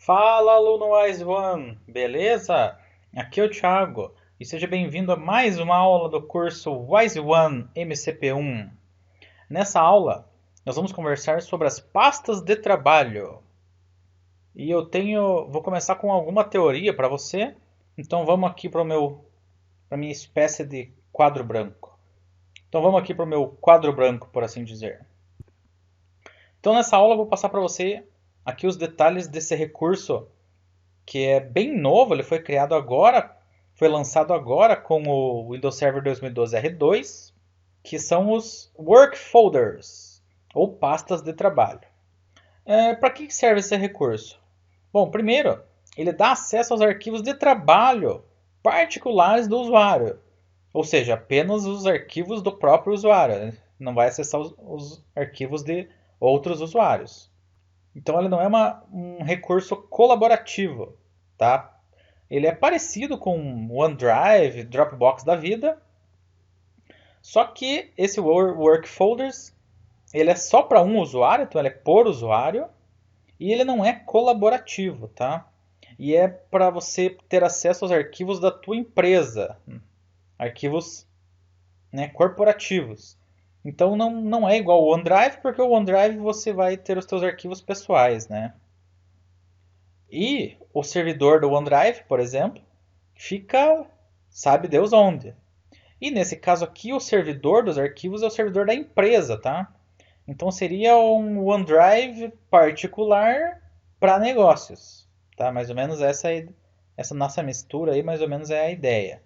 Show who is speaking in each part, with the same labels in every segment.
Speaker 1: Fala, aluno Wise One, beleza? Aqui é o Thiago e seja bem-vindo a mais uma aula do curso Wise One MCP1. Nessa aula, nós vamos conversar sobre as pastas de trabalho. E vou começar com alguma teoria para você. Então vamos aqui para minha espécie de quadro branco. Então vamos aqui para o meu quadro branco, por assim dizer. Então nessa aula eu vou passar para você aqui os detalhes desse recurso que é bem novo, ele foi criado agora, foi lançado agora com o Windows Server 2012 R2, que são os Work Folders, ou pastas de trabalho. Para que serve esse recurso? Bom, primeiro, ele dá acesso aos arquivos de trabalho particulares do usuário, ou seja, apenas os arquivos do próprio usuário, né? Não vai acessar os arquivos de outros usuários. Então ele não é um recurso colaborativo, tá? Ele é parecido com OneDrive, Dropbox da vida, só que esse Work Folders ele é só para um usuário, então ele é por usuário e ele não é colaborativo, tá? E é para você ter acesso aos arquivos da tua empresa, arquivos, né, corporativos. Então não é igual o OneDrive, porque o OneDrive você vai ter os seus arquivos pessoais, né? E o servidor do OneDrive, por exemplo, fica sabe Deus onde. E nesse caso aqui, o servidor dos arquivos é o servidor da empresa, tá? Então seria um OneDrive particular para negócios, tá? Mais ou menos essa nossa mistura aí, mais ou menos é a ideia.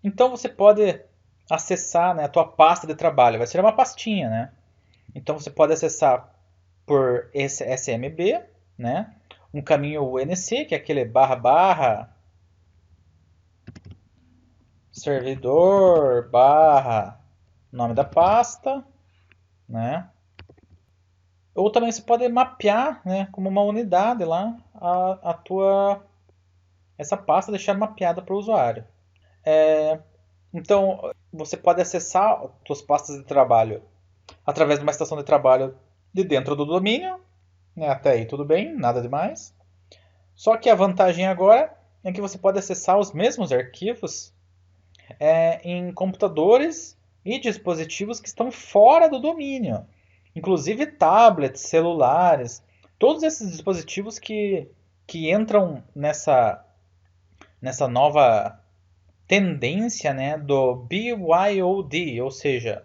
Speaker 1: Então você pode acessar, né, a tua pasta de trabalho, vai ser uma pastinha, né? Então você pode acessar por esse SMB, né? Um caminho UNC, que é aquele barra barra servidor barra nome da pasta, né? Ou também você pode mapear, né, como uma unidade lá a tua essa pasta deixar mapeada para o usuário. Então você pode acessar suas pastas de trabalho através de uma estação de trabalho de dentro do domínio, né? Até aí tudo bem, nada demais. Só que a vantagem agora é que você pode acessar os mesmos arquivos em computadores e dispositivos que estão fora do domínio, inclusive tablets, celulares, todos esses dispositivos que entram nessa nova tendência, né, do BYOD, ou seja,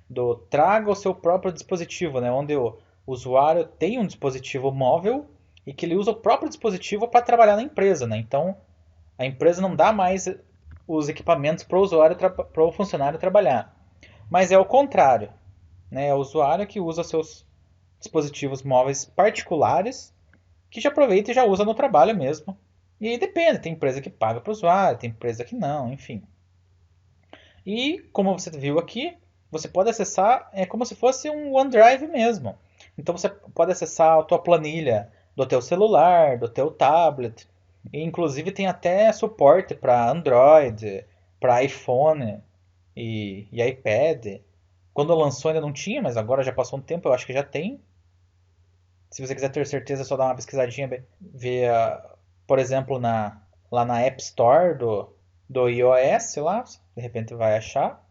Speaker 1: do traga o seu próprio dispositivo, né, onde o usuário tem um dispositivo móvel e que ele usa o próprio dispositivo para trabalhar na empresa, né? Então a empresa não dá mais os equipamentos para o usuário, para o funcionário trabalhar. Mas é o contrário, né? É o usuário que usa seus dispositivos móveis particulares, que já aproveita e já usa no trabalho mesmo. E aí depende, tem empresa que paga para o usuário, tem empresa que não, enfim. E como você viu aqui, você pode acessar como se fosse um OneDrive mesmo. Então você pode acessar a tua planilha do teu celular, do teu tablet. E inclusive tem até suporte para Android, para iPhone e iPad. Quando lançou ainda não tinha, mas agora já passou um tempo, eu acho que já tem. Se você quiser ter certeza, é só dar uma pesquisadinha, ver, por exemplo, lá na App Store do iOS, lá, de repente vai achar.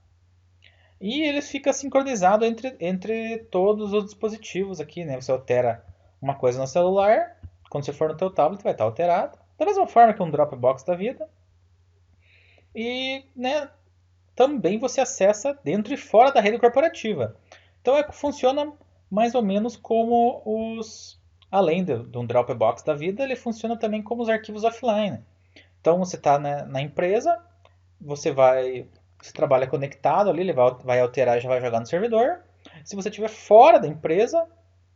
Speaker 1: E ele fica sincronizado entre todos os dispositivos aqui, né? Você altera uma coisa no celular, quando você for no teu tablet vai estar alterado. Da mesma forma que um Dropbox da vida. E, né, também você acessa dentro e fora da rede corporativa. Então funciona mais ou menos como além de um Dropbox da vida, ele funciona também como os arquivos offline. Então você está, né, na empresa, você trabalha conectado ali, ele vai alterar e já vai jogar no servidor. Se você estiver fora da empresa,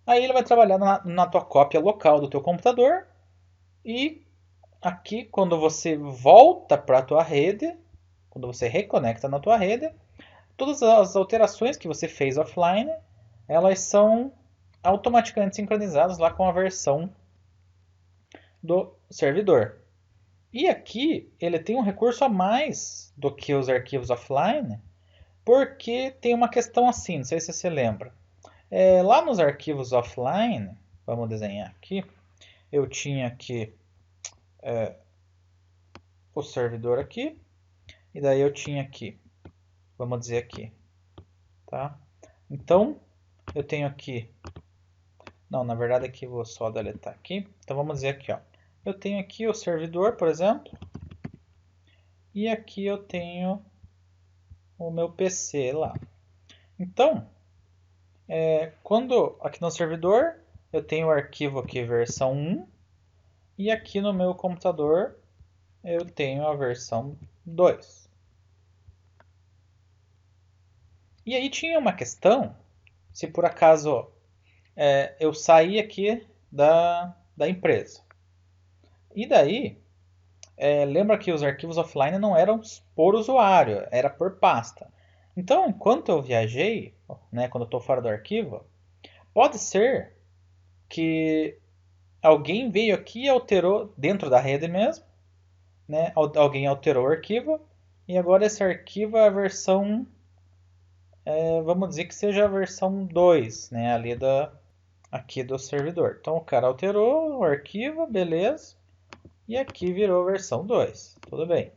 Speaker 1: aí ele vai trabalhar na tua cópia local do teu computador. E aqui, quando você volta para a tua rede, quando você reconecta na tua rede, todas as alterações que você fez offline, elas são automaticamente sincronizadas lá com a versão do servidor. E aqui ele tem um recurso a mais do que os arquivos offline, porque tem uma questão assim, não sei se você lembra. Lá nos arquivos offline, vamos desenhar aqui, eu tinha aqui o servidor aqui, e daí eu tinha aqui, vamos dizer aqui, tá? Então, eu tenho aqui, não, na verdade aqui eu vou só deletar aqui, então vamos dizer aqui, ó, eu tenho aqui o servidor, por exemplo, e aqui eu tenho o meu PC lá. Então, quando aqui no servidor eu tenho o arquivo aqui versão 1 e aqui no meu computador eu tenho a versão 2. E aí tinha uma questão, se por acaso eu sair aqui da empresa. E daí, lembra que os arquivos offline não eram por usuário, era por pasta. Então, enquanto eu viajei, né, quando eu estou fora do arquivo, pode ser que alguém veio aqui e alterou dentro da rede mesmo, né? Alguém alterou o arquivo e agora esse arquivo é a versão, vamos dizer que seja a versão 2, né, ali aqui do servidor. Então o cara alterou o arquivo, beleza, e aqui virou versão 2, tudo bem.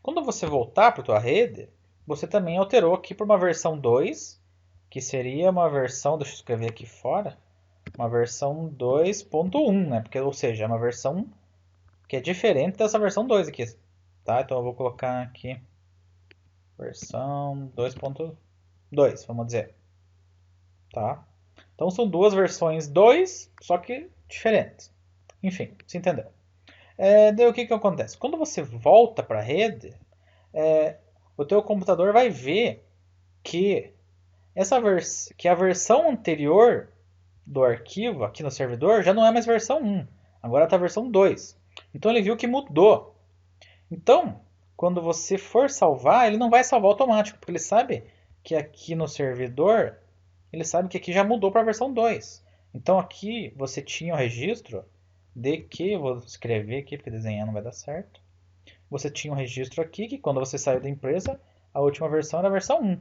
Speaker 1: Quando você voltar para a tua rede, você também alterou aqui para uma versão 2, que seria uma versão, deixa eu escrever aqui fora, uma versão 2.1, né? Porque, ou seja, é uma versão que é diferente dessa versão 2 aqui, tá? Então eu vou colocar aqui versão 2.2, vamos dizer, tá? Então são duas versões 2, só que diferentes. Enfim, você entendeu? Daí o que acontece? Quando você volta para a rede, o teu computador vai ver que que a versão anterior do arquivo aqui no servidor já não é mais versão 1, agora está a versão 2. Então ele viu que mudou. Então, quando você for salvar, ele não vai salvar automático, porque ele sabe que aqui no servidor, ele sabe que aqui já mudou para a versão 2. Então aqui você tinha o registro de que, vou escrever aqui porque desenhar não vai dar certo. Você tinha um registro aqui que quando você saiu da empresa, a última versão era a versão 1.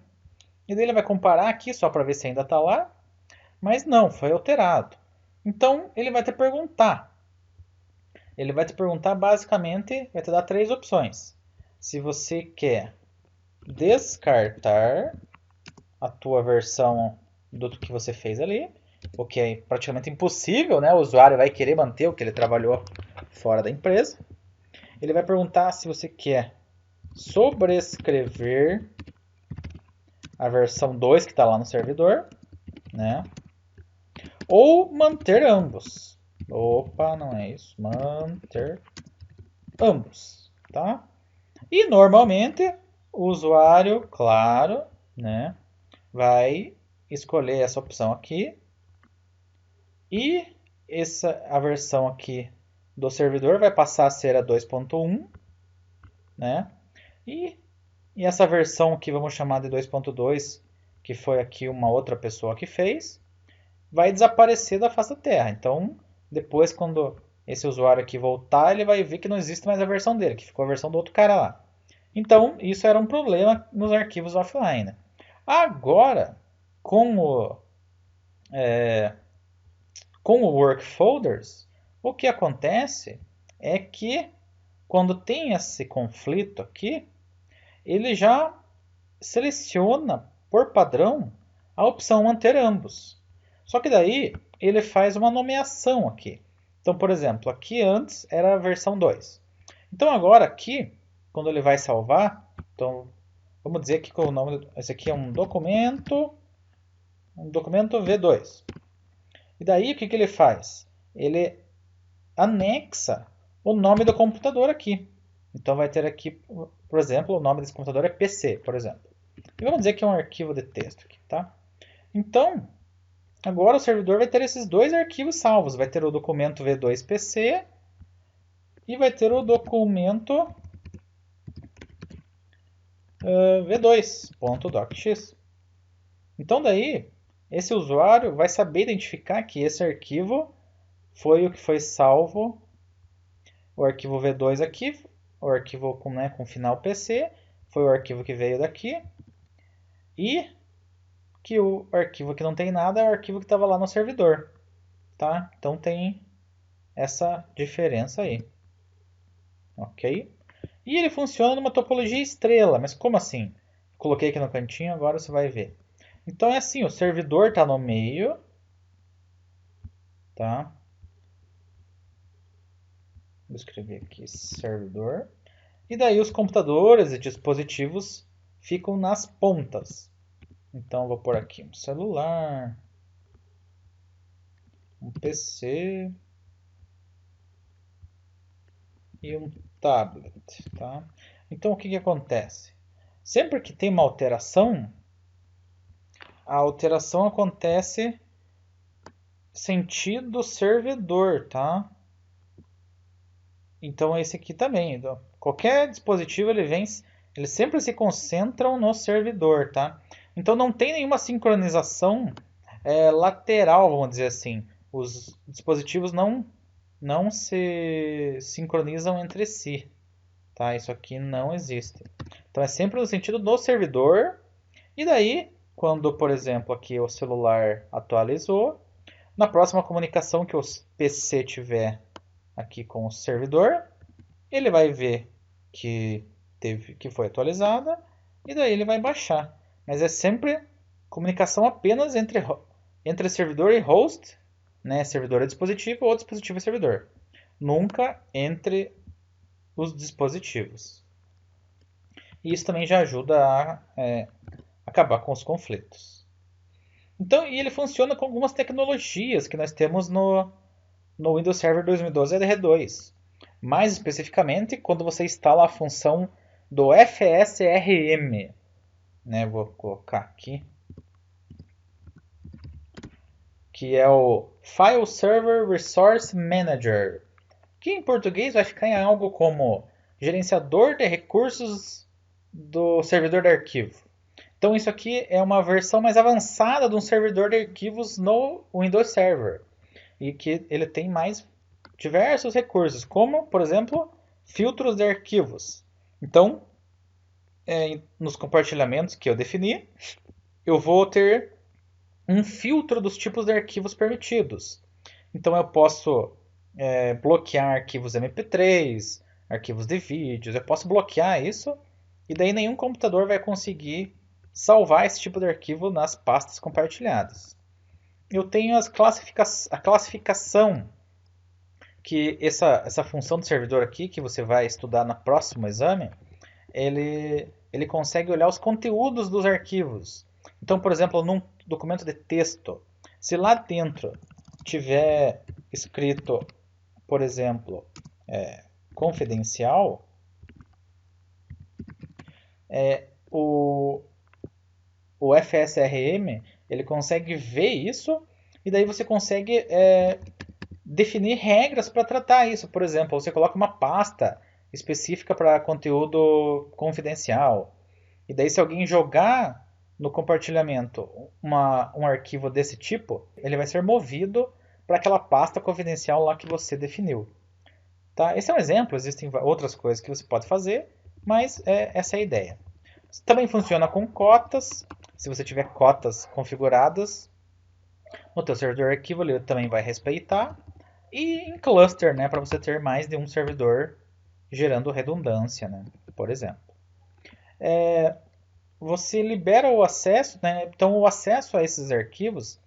Speaker 1: E daí ele vai comparar aqui só para ver se ainda está lá, mas não, foi alterado. Então ele vai te perguntar. Ele vai te perguntar basicamente, vai te dar três opções. Se você quer descartar a tua versão do que você fez ali, o que é praticamente impossível, né? O usuário vai querer manter o que ele trabalhou fora da empresa. Ele vai perguntar se você quer sobrescrever a versão 2 que está lá no servidor, né? Ou manter ambos. Opa, não é isso. Manter ambos, tá? E normalmente o usuário, claro, né, vai escolher essa opção aqui e a versão aqui do servidor vai passar a ser a 2.1, né? E essa versão aqui vamos chamar de 2.2, que foi aqui uma outra pessoa que fez, vai desaparecer da face da Terra. Então, depois quando esse usuário aqui voltar, ele vai ver que não existe mais a versão dele, que ficou a versão do outro cara lá. Então, isso era um problema nos arquivos offline. Agora, com o Work Folders, o que acontece é que quando tem esse conflito aqui, ele já seleciona por padrão a opção manter ambos. Só que daí ele faz uma nomeação aqui. Então, por exemplo, aqui antes era a versão 2. Então agora aqui, quando ele vai salvar, então vamos dizer que o nome, esse aqui é um documento V2. E daí o que ele faz? Ele anexa o nome do computador aqui. Então vai ter aqui, por exemplo, o nome desse computador é PC, por exemplo. E vamos dizer que é um arquivo de texto aqui, tá? Então, agora o servidor vai ter esses dois arquivos salvos. Vai ter o documento V2PC e vai ter o documento v2.docx. Então daí, esse usuário vai saber identificar que esse arquivo foi o que foi salvo, o arquivo V2 aqui, o arquivo com final PC, foi o arquivo que veio daqui, e que o arquivo que não tem nada é o arquivo que estava lá no servidor. tá? Então tem essa diferença aí, ok? E ele funciona numa topologia estrela, mas como assim? Coloquei aqui no cantinho, agora você vai ver. Então é assim, o servidor está no meio, tá? Vou escrever aqui servidor. E daí os computadores e dispositivos ficam nas pontas. Então eu vou pôr aqui um celular, um PC e um tablet, tá? Então o que que acontece? Sempre que tem uma alteração, a alteração acontece sentido servidor, tá? Então esse aqui também. Então, qualquer dispositivo eles sempre se concentram no servidor, tá? Então não tem nenhuma sincronização lateral, vamos dizer assim. Os dispositivos não se sincronizam entre si, tá? Isso aqui não existe. Então é sempre no sentido do servidor. E daí, quando, por exemplo, aqui o celular atualizou, na próxima comunicação que o PC tiver aqui com o servidor, ele vai ver que foi atualizada e daí ele vai baixar. Mas é sempre comunicação apenas entre servidor e host, né? Servidor é dispositivo ou dispositivo é servidor. Nunca entre os dispositivos. E isso também já ajuda a acabar com os conflitos. Então, e ele funciona com algumas tecnologias que nós temos no Windows Server 2012 LR2. Mais especificamente, quando você instala a função do FSRM. Né, vou colocar aqui. Que é o File Server Resource Manager. Que em português vai ficar em algo como gerenciador de recursos do servidor de arquivo. Então isso aqui é uma versão mais avançada de um servidor de arquivos no Windows Server. E que ele tem mais diversos recursos, como, por exemplo, filtros de arquivos. Então, nos compartilhamentos que eu defini, eu vou ter um filtro dos tipos de arquivos permitidos. Então, eu posso bloquear arquivos MP3, arquivos de vídeos, eu posso bloquear isso, e daí nenhum computador vai conseguir salvar esse tipo de arquivo nas pastas compartilhadas. Eu tenho a classificação, que essa função do servidor aqui, que você vai estudar no próximo exame, ele consegue olhar os conteúdos dos arquivos. Então, por exemplo, num documento de texto, se lá dentro tiver escrito, por exemplo, confidencial, o FSRM ele consegue ver isso e daí você consegue definir regras para tratar isso. Por exemplo, você coloca uma pasta específica para conteúdo confidencial. E daí, se alguém jogar no compartilhamento um arquivo desse tipo, ele vai ser movido para aquela pasta confidencial lá que você definiu. Tá? Esse é um exemplo, existem outras coisas que você pode fazer, mas essa é a ideia. Também funciona com cotas. Se você tiver cotas configuradas no teu servidor arquivo, ele também vai respeitar. E em cluster, né, para você ter mais de um servidor gerando redundância, né, por exemplo. Você libera o acesso, né, então o acesso a esses arquivos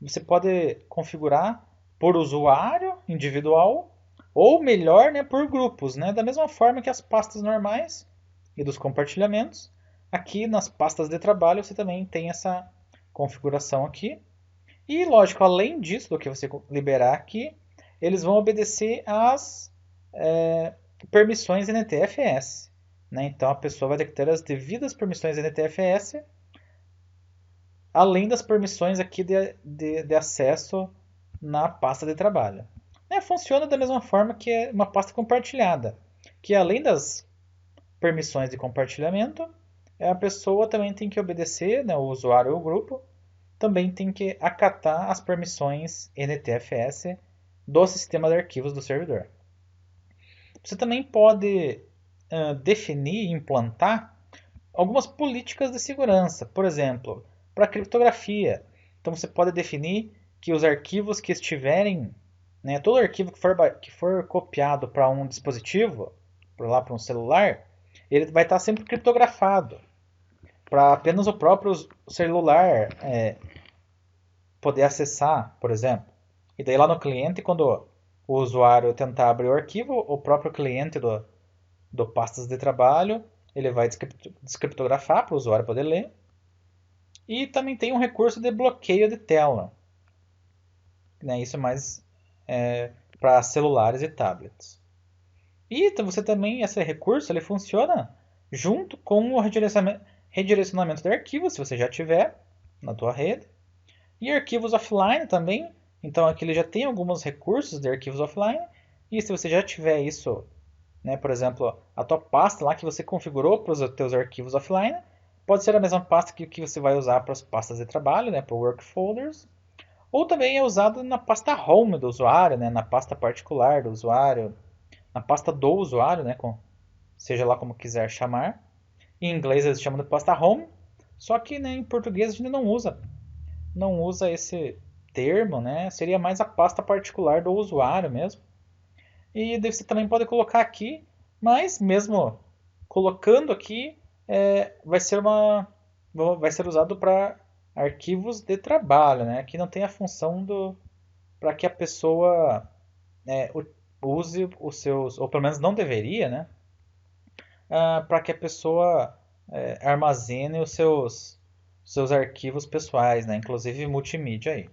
Speaker 1: você pode configurar por usuário individual ou melhor, né, por grupos, né, da mesma forma que as pastas normais e dos compartilhamentos. Aqui nas pastas de trabalho você também tem essa configuração aqui. E lógico, além disso, do que você liberar aqui, eles vão obedecer às permissões NTFS. Né? Então a pessoa vai ter que ter as devidas permissões NTFS, além das permissões aqui de acesso na pasta de trabalho. Funciona da mesma forma que é uma pasta compartilhada, que além das permissões de compartilhamento, a pessoa também tem que obedecer, né, o usuário ou o grupo, também tem que acatar as permissões NTFS do sistema de arquivos do servidor. Você também pode definir e implantar algumas políticas de segurança. Por exemplo, para criptografia. Então você pode definir que os arquivos que estiverem, né, todo arquivo que for copiado para um dispositivo, para um celular, ele vai estar sempre criptografado, para apenas o próprio celular poder acessar, por exemplo. E daí lá no cliente, quando o usuário tentar abrir o arquivo, o próprio cliente do pastas de trabalho, ele vai descriptografar para o usuário poder ler. E também tem um recurso de bloqueio de tela. Né? Isso é mais para celulares e tablets. E você também, esse recurso, ele funciona junto com o redirecionamento de arquivos, se você já tiver na tua rede. E arquivos offline também. Então aqui ele já tem alguns recursos de arquivos offline. E se você já tiver isso, né, por exemplo, a tua pasta lá que você configurou para os teus arquivos offline, pode ser a mesma pasta que você vai usar para as pastas de trabalho, né, para work folders. Ou também é usado na pasta home do usuário, né, na pasta particular do usuário, na pasta do usuário, né, seja lá como quiser chamar. Em inglês eles chamam de pasta home, só que, né, em português a gente não usa esse termo, né? Seria mais a pasta particular do usuário mesmo. E você também pode colocar aqui, mas mesmo colocando aqui, vai ser usado para arquivos de trabalho, né? Aqui não tem a função para que a pessoa use os seus, ou pelo menos não deveria, né? Para que a pessoa armazene os seus arquivos pessoais, né? Inclusive multimídia aí.